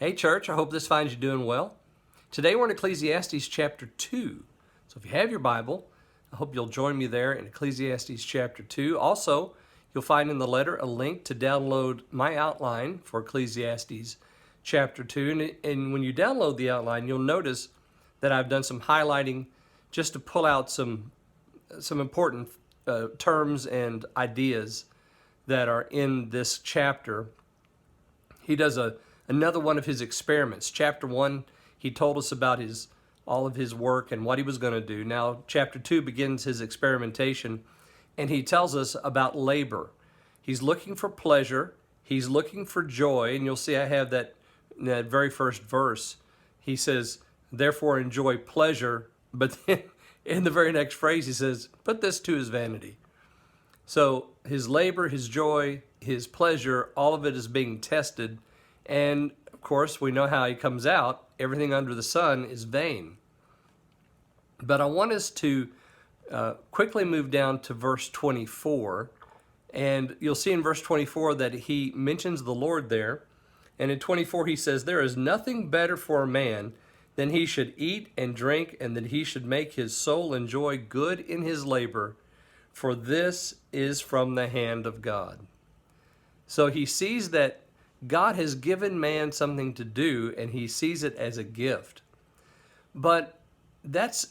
Hey church, I hope this finds you doing well. Today we're in Ecclesiastes chapter 2. So if you have your Bible, I hope you'll join me there in Ecclesiastes chapter 2. Also, you'll find in the letter a link to download my outline for Ecclesiastes chapter 2. And when you download the outline, you'll notice that I've done some highlighting just to pull out some important terms and ideas that are in this chapter. He does another one of his experiments. Chapter 1, he told us about all of his work and what he was going to do. Now, chapter 2 begins his experimentation, and he tells us about labor. He's looking for pleasure. He's looking for joy, and you'll see I have that in that very first verse. He says, therefore enjoy pleasure, but then in the very next phrase he says, but this too is vanity. So his labor, his joy, his pleasure, all of it is being tested. And of course, we know how he comes out. Everything under the sun is vain. But I want us to quickly move down to verse 24. And you'll see in verse 24 that he mentions the Lord there. And in 24 he says, there is nothing better for a man than he should eat and drink, and that he should make his soul enjoy good in his labor, for this is from the hand of God. So he sees that God has given man something to do, and he sees it as a gift. But that's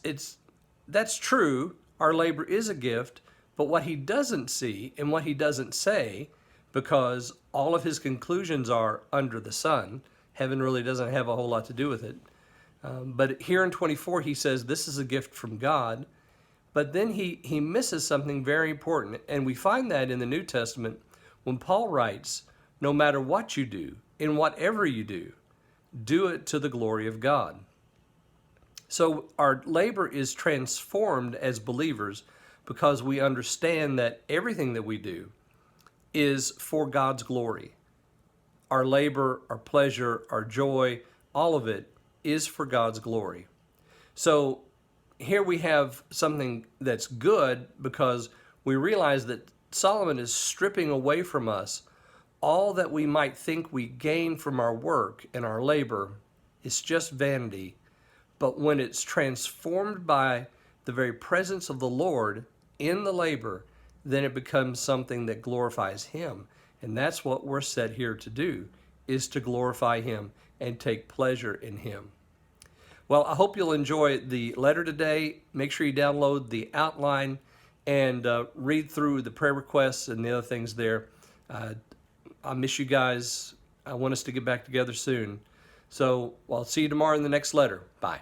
true. Our labor is a gift, but what he doesn't see and what he doesn't say, because all of his conclusions are under the sun, heaven really doesn't have a whole lot to do with it. But here in 24, he says this is a gift from God. But then he misses something very important. And we find that in the New Testament when Paul writes, no matter what you do, in whatever you do it to the glory of God. So our labor is transformed as believers because we understand that everything that we do is for God's glory. Our labor, our pleasure, our joy, all of it is for God's glory. So here we have something that's good because we realize that Solomon is stripping away from us all that we might think we gain from our work and our labor. It's just vanity. But when it's transformed by the very presence of the Lord in the labor, then it becomes something that glorifies Him. And that's what we're set here to do, is to glorify Him and take pleasure in Him. Well, I hope you'll enjoy the letter today. Make sure you download the outline and read through the prayer requests and the other things there. I miss you guys. I want us to get back together soon. So I'll see you tomorrow in the next letter. Bye.